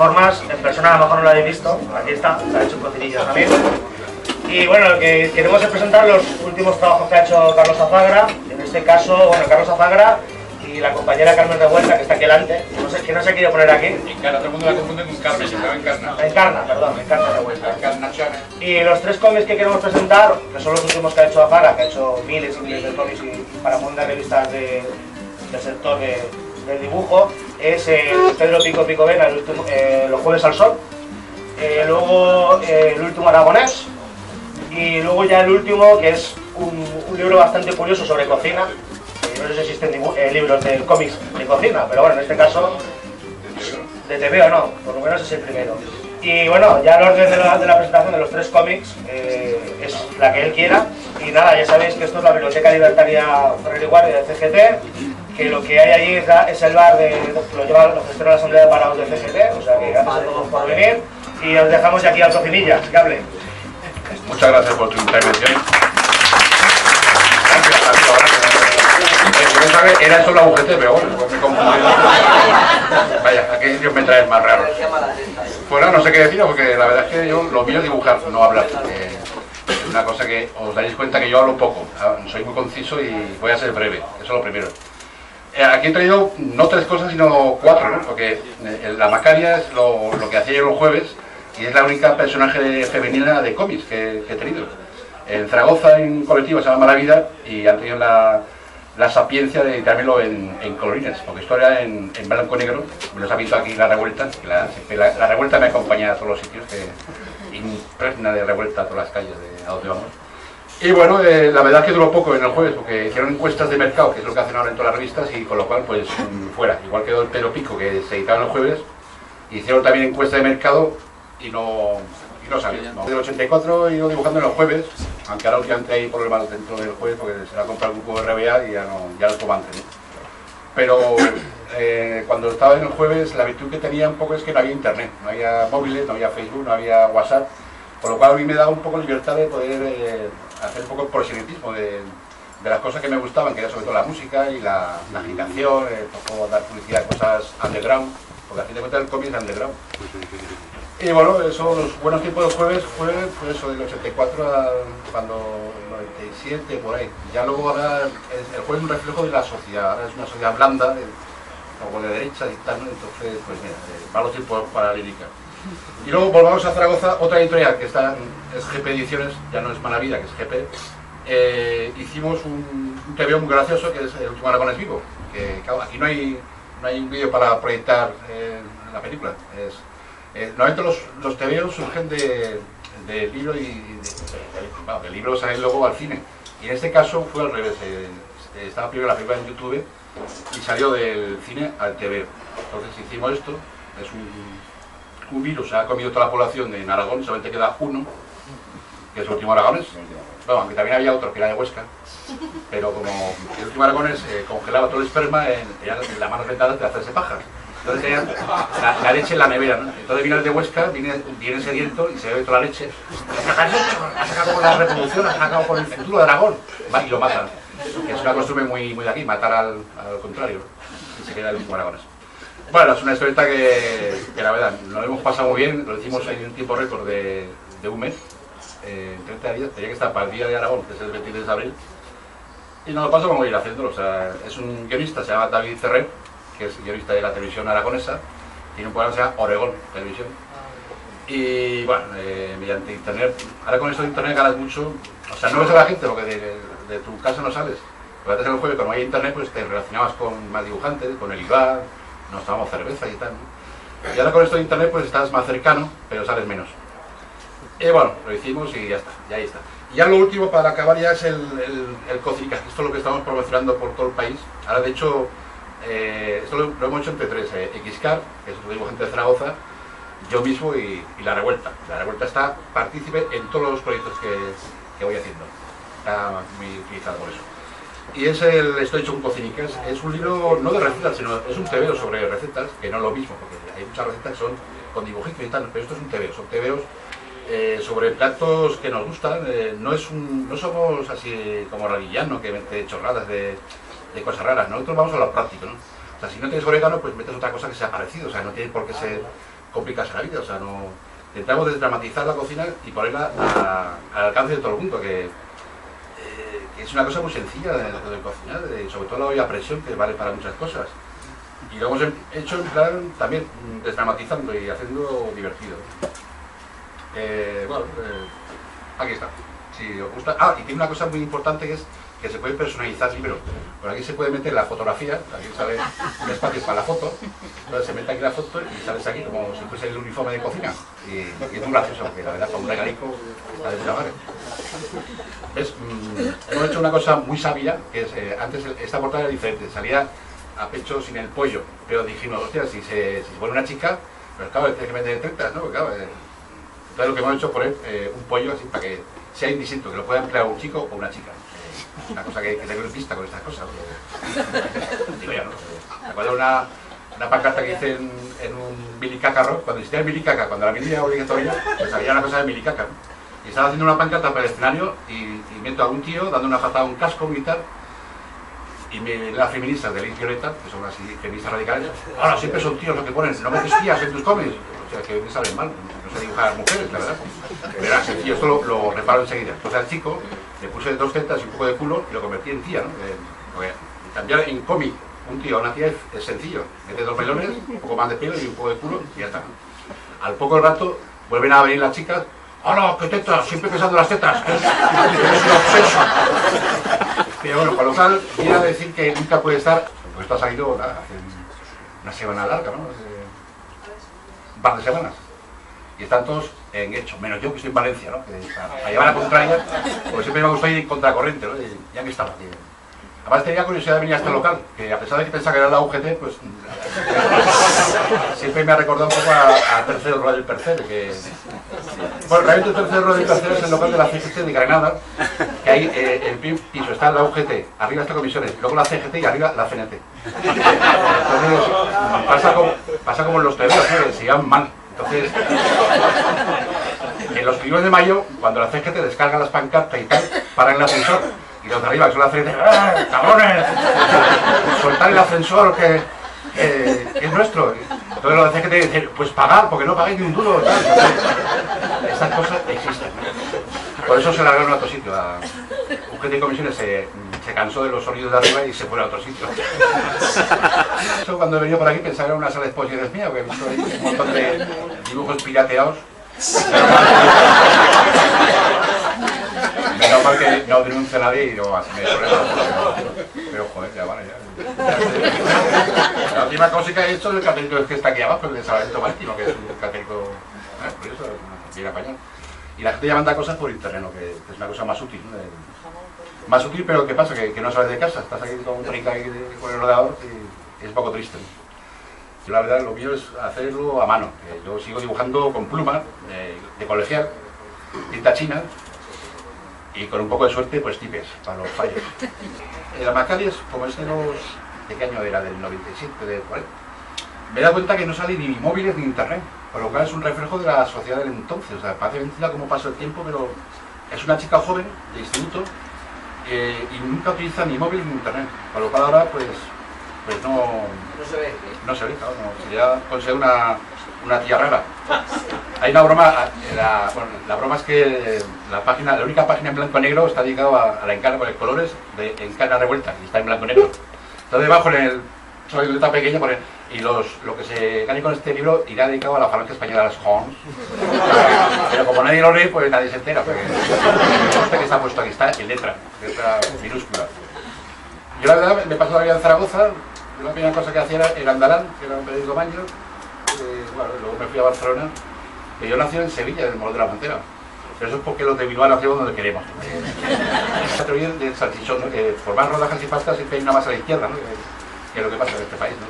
formas, en persona a lo mejor no lo habéis visto, aquí está, ha hecho un cocinillo también. Y bueno, lo que queremos es presentar los últimos trabajos que ha hecho Carlos Azagra, en este caso, bueno, Carlos Azagra y la compañera Carmen Revuelta, que está aquí delante, que no se quiere poner aquí. Encarna, todo el mundo la confunde con Carmen, se llama Encarna. Encarna Revuelta. Encarna Chana. Y los tres cómics que queremos presentar, que son los últimos que ha hecho Azagra, que ha hecho miles y miles de cómics y para muchas revistas del sector del dibujo, es Pedro Pico Picovena, Los Jueves al Sol, luego el último Aragonés, y luego ya el último, que es un libro bastante curioso sobre cocina. No sé si existen libros de cómics de cocina, pero bueno, en este caso de TVO no, por lo menos es el primero. Y bueno, ya el orden de la presentación de los tres cómics es la que él quiera. Y nada, ya sabéis que esto es la Biblioteca Libertaria Ferrer y Guardia de CGT, que lo que hay allí es el bar lo gestiona la Asamblea de Parados de CGT, o sea que gracias a todos por venir. Y os dejamos aquí al cocinillas, que hable. Muchas gracias por tu intervención. Era solo la UGT, pero bueno, pues me he confundido. Vaya, aquí Dios me trae más raro. Pues no sé qué decir, porque la verdad es que yo lo mío es dibujar, no hablar. Es una cosa que os daréis cuenta que yo hablo poco, soy muy conciso y voy a ser breve, eso es lo primero. Aquí he traído no tres cosas, sino cuatro, ¿no? Porque la Macaria es lo que hacía yo los jueves y es la única personaje femenina de cómics que he tenido. En Zaragoza, en un colectivo, se llama Mala Vida, y han tenido la sapiencia de editármelo en colorines, porque esto era en blanco y negro. Me los ha visto aquí La Revuelta, que la Revuelta me acompaña a todos los sitios, que impregna de revuelta a todas las calles a donde vamos. Y bueno, la verdad es que duró poco en el jueves, porque hicieron encuestas de mercado, que es lo que hacen ahora en todas las revistas, y con lo cual, pues, fuera. Igual quedó el Pedro Pico, que se editaba en los jueves, hicieron también encuestas de mercado y no salió. Desde el 84 he ido dibujando en los jueves, aunque ahora últimamente hay problemas dentro del jueves, porque se le ha comprado el grupo de RBA y ya no puedo mantener. Pero cuando estaba en el jueves, la virtud que tenía un poco es que no había internet, no había móviles, no había Facebook, no había WhatsApp, por lo cual a mí me daba un poco libertad de poder hacer un poco el proselitismo de las cosas que me gustaban, que era sobre todo la música y la agitación, un poco dar publicidad a cosas underground, porque a fin de cuentas el cómic es underground. Y bueno, eso, los buenos tiempos del jueves fue eso, del 84 a cuando 97, por ahí. Ya luego ahora el jueves es un reflejo de la sociedad, ahora es una sociedad blanda, como de derecha y tal, ¿no? Entonces, pues mira, malos tiempos para la lírica. Y luego volvamos a Zaragoza, otra editorial que está, es GP Ediciones, ya no es Mala Vida, que es GP. Hicimos un TVO muy gracioso, que es El Último Aragonés Vivo, que claro, aquí no hay un vídeo para proyectar la película. Normalmente los TVOs surgen de libro del libro sale luego al cine, y en este caso fue al revés. Estaba primero la película en YouTube y salió del cine al TVO. Entonces hicimos esto, es un virus, se ha comido toda la población en Aragón, solamente queda uno, que es El Último Aragonés. Bueno, aunque también había otro que era de Huesca, pero como El Último Aragonés congelaba todo el esperma, tenía las manos ventadas de hacerse paja. Entonces tenía la leche en la nevera, ¿no? Entonces viene el de Huesca, viene sediento y se bebe toda la leche. Ha sacado con la reproducción, ha sacado con el futuro de Aragón, y lo matan. Que es una costumbre muy de aquí, matar al contrario, y se queda El Último Aragonés. Bueno, es una historieta que la verdad, nos lo hemos pasado muy bien, lo hicimos en un tiempo récord de un mes, 30 días, tenía que estar para el Día de Aragón, que es el 23 de abril, y nos lo pasamos muy bien haciéndolo. O sea, es un guionista, se llama David Ferrer, que es guionista de la televisión aragonesa, tiene un programa que se llama Oregón Televisión, y bueno, mediante internet, ahora con esto de internet ganas mucho, o sea, no ves a la gente porque de tu casa no sales, porque antes en el jueves cuando hay internet pues te relacionabas con más dibujantes, con el Ibar, nos tomamos cerveza y tal, ¿no? Y ahora con esto de internet pues estás más cercano, pero sales menos. Y bueno, lo hicimos y ya está, y ahí está. Y ya lo último para acabar ya es el Cocinicas, que esto es lo que estamos promocionando por todo el país. Ahora de hecho, esto lo hemos hecho entre tres, Xcar, que es otro dibujante de Zaragoza, yo mismo y La Revuelta. La Revuelta está partícipe en todos los proyectos que voy haciendo, está muy utilizado por eso. Y estoy hecho un Cocinicas, es un libro no de recetas, sino es un TVO sobre recetas, que no es lo mismo, porque hay muchas recetas que son con dibujitos y tal, pero esto es un TVO, son TVOs sobre platos que nos gustan. No somos así como Radillano, que mete chorradas de cosas raras. Nosotros vamos a lo práctico, ¿no? O sea, si no tienes orégano, pues metes otra cosa que sea parecido, o sea, no tiene por qué ser complicarse la vida, o sea, no... Intentamos desdramatizar la cocina y ponerla al alcance de todo el mundo, que es una cosa muy sencilla de cocinar, sobre todo la olla a presión, que vale para muchas cosas. Y lo hemos hecho en plan también desdramatizando y haciendo divertido. Aquí está, si os gusta. Ah, y tiene una cosa muy importante que es que se puede personalizar libros. Por aquí se puede meter la fotografía, aquí sale un espacio para la foto, entonces se mete aquí la foto y sales aquí como si fuese el uniforme de cocina. Y es muy gracioso, porque la verdad para un regalico está de puta madre. ¿Ves? Hemos hecho una cosa muy sabia, que es, antes esta portada era diferente, salía a pecho sin el pollo, pero dijimos, hostia, si se pone una chica, pues claro, tienes que meter 30, ¿no? Porque, claro, entonces lo que hemos hecho es poner un pollo así para que sea indistinto, que lo pueda emplear un chico o una chica. Una cosa que tengo en pista con estas cosas. Digo yo, ¿no? Me acuerdo una pancarta que hice en un milicaca, cuando existía el milicaca, cuando la mili era obligatoria, pues había una cosa de milicaca, ¿no? Y estaba haciendo una pancarta para el escenario y meto a un tío dando una patada a un casco militar y las feministas de Liz Violeta, que son así feministas radicales, ahora siempre son tíos los que ponen, no metes tías en tus cómics. O sea, que me salen mal, no sé dibujar a las mujeres, la verdad. Pero era sencillo, esto lo reparo enseguida. Entonces al chico le puse 2 tetas y un poco de culo y lo convertí en tía, ¿no? Cambiar en cómic un tío a una tía es sencillo. Mete 2 melones, un poco más de pelo y un poco de culo y ya está. Al poco rato vuelven a venir las chicas. ¡Hola, qué tetas! Siempre pensando en las tetas. ¡Es un obseso! Pero bueno, con lo cual, viene a decir que nunca puede estar, pues esto ha salido hace una semana larga, ¿no? Un par de semanas. Y están todos en hecho, menos yo que estoy en Valencia, ¿no? Que a llevar la contraria, porque siempre me ha gustado ir contracorriente, ¿no? Y ya que estaba aquí. Además tenía curiosidad de venir a este local, que a pesar de que pensaba que era la UGT, pues siempre me ha recordado un poco a Tercero Radio del Percebe, que... Bueno, realmente el Tercero Radio del Percebe es el local de la CGT de Granada, que ahí el primer piso está la UGT, arriba está Comisiones, luego la CGT y arriba la CNT. Entonces pasa como en los tebeos, ¿no? Se llaman mal. Entonces, en los 1 de mayo, cuando la CGT descarga las pancartas y tal, paran el ascensor. Y los de arriba, que son la CGT, ¡eh, cabrones! Soltar el ascensor, que es nuestro. Entonces los de CGT dicen, pues pagar, porque no pagáis ni un duro. Tal. Entonces, estas cosas existen. Por eso se largaron a otro sitio. UGT y Comisiones se cansó de los sonidos de arriba y se fue a otro sitio. Eso cuando he venido por aquí pensaba que era una sala de exposiciones mía, porque he visto ahí un montón de dibujos pirateados. Menos mal que no denuncia a nadie y no así me problema. Pero joder, ya vale, ya. La última cosa que he hecho es el cartelito que está aquí abajo, el de Salvamento Marítimo, que es un cartelito, por eso, bien apañado. Y la gente ya manda cosas por internet, ¿no? Que es una cosa más útil, ¿no? Más útil, pero ¿qué pasa? Que no sales de casa, estás aquí con un trinca con el ordenador y es un poco triste, ¿no? Yo la verdad lo mío es hacerlo a mano. Yo sigo dibujando con pluma, de colegial, tinta china y con un poco de suerte pues tipes para los fallos. La Macarius, como es de los... ¿de qué año era? Del 97, de 40. Me he dado cuenta que no sale ni móviles ni internet, por lo cual es un reflejo de la sociedad del entonces. O sea, parece mentira cómo pasa el tiempo, pero es una chica joven de instituto y nunca utiliza ni móvil ni internet, por lo cual ahora pues no se ve, claro, no, sería conseguir una tía rara. Hay una broma, la broma es que la única página en blanco y negro está dedicada a la Encana con los colores de Encana revuelta y está en blanco y negro. Entonces debajo en el letra pequeña pone, y lo que se gane con este libro irá dedicado a la falange española de las Horns. Pero como nadie lo lee, pues nadie se entera, porque este que está puesto aquí está en letra minúscula. Yo la verdad me pasó la vida en Zaragoza. La primera cosa que hacía era el Andalán, que era un periódico maño. Bueno, luego me fui a Barcelona. Y yo nací en Sevilla, en el Molo de la Montera. Pero eso es porque los de Bilbao nacemos donde queremos. Esa teoría del salchichón, ¿no? Que por más rodajas y pastas siempre hay una más a la izquierda, ¿no? Que es lo que pasa en este país, ¿no?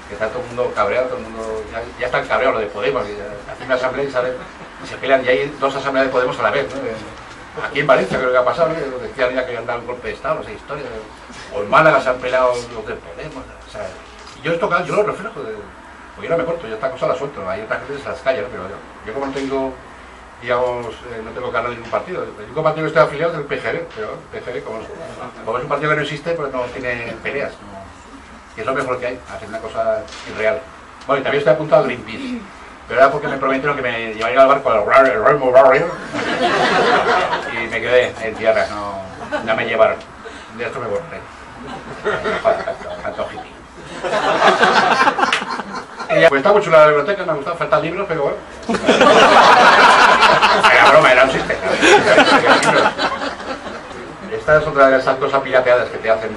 Que está todo el mundo cabreado, todo el mundo... Ya están cabreados los de Podemos. Hacen una asamblea y salen, y se pelean, y hay 2 asambleas de Podemos a la vez, ¿no? Aquí en Valencia creo que ha pasado, ¿no? Decían ya que habían dado un golpe de Estado, esa historia. O en Málaga se han peleado los de Podemos. O sea, y yo esto, yo lo reflejo, porque yo no me corto, yo esta cosa la suelto. Hay otras gente que se las calla, ¿no? Pero yo como no tengo, digamos, no tengo cargo de ningún partido. El único partido que estoy afiliado es el PGR, pero el PGR, como es un partido que no existe, pues no tiene peleas. ¿No? Y es lo mejor que hay, hacer una cosa irreal. Bueno, y también estoy apuntado a Greenpeace. Pero era porque me prometieron que me llevarían al barco al Rainbow Warrior y me quedé en tierra, no me llevaron. De esto me borré. Tanto hippie. Pues está muy chula la biblioteca, me ha gustado, faltan libros, pero bueno. Era broma, era un sistema. Esta es otra de esas cosas pirateadas que te hacen.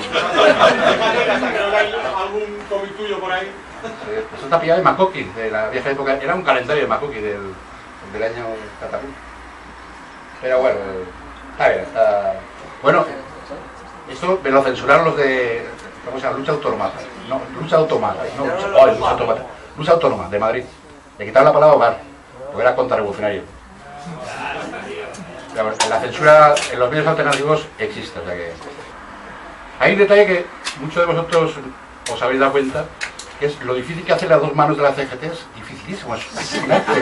¿Algún cómic tuyo por ahí? Esto está pillado de Makoki, de la vieja época. Era un calendario de Makoki del año Catapult. Pero bueno, está bien, está... Bueno, esto me lo censuraron los de... ¿Cómo se llama? Lucha Autónoma. No, Lucha Autónoma. No, Lucha Autónoma. Lucha Autónoma, de Madrid. Le quitaron la palabra hogar, porque era contrarrevolucionario. La censura en los medios alternativos existe, o sea que... Hay un detalle que muchos de vosotros os habéis dado cuenta, que es lo difícil que hacen las dos manos de la CGT, es dificilísimo, es fascinante.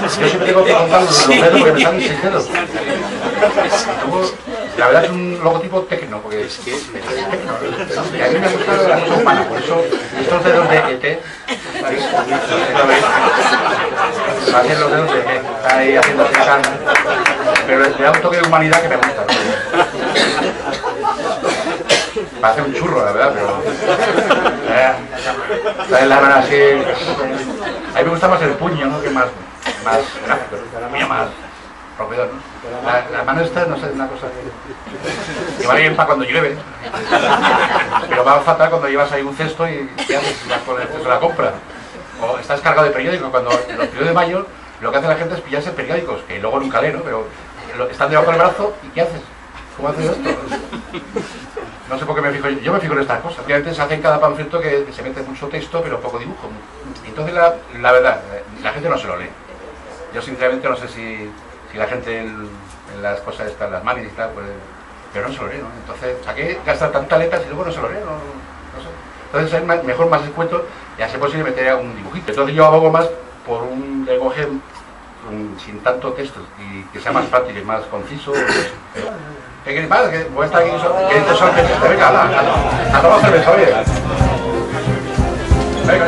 Yo siempre tengo que contar los dedos porque me salen 6 dedos. Luego, la verdad es un logotipo tecno, porque es tecno. Y a mí me gusta la cosa humana, por eso estos dedos de ET, hacen los dedos de ET, están ahí haciendo así, pero le da un toque de humanidad que me gusta. Parece un churro, la verdad, pero... ¿sabes? La mano así... A mí me gusta más el puño, ¿no? Que más gráfico, el puño más rompedor, ¿no? La mano esta, no sé, es una cosa que va bien para cuando llueve, pero va fatal cuando llevas ahí un cesto y ¿qué haces? Vas con el cesto de la compra. O estás cargado de periódicos, cuando en los periodos de mayo lo que hace la gente es pillarse periódicos, que luego nunca lee, ¿no? Pero están debajo del brazo y ¿qué haces? ¿Cómo haces esto? No sé por qué me fijo, yo me fijo en estas cosas. Obviamente se hace en cada panfleto que se mete mucho texto, pero poco dibujo. Entonces la verdad, la gente no se lo lee. Yo sinceramente no sé si la gente en las cosas estas, las manis y tal, pues, pero no se lo lee, ¿no? Entonces, ¿a qué gastar tantas letras y luego no se lo lee? No sé. Entonces es mejor más escueto y a ser posible meter un dibujito. Entonces yo abogo más por un lenguaje sin tanto texto y que sea más fácil y más conciso. ¿Qué quieres más? ¿Que voy a estar aquí? ¿Qué dices? Venga, a tomar cerveza, oye. Venga.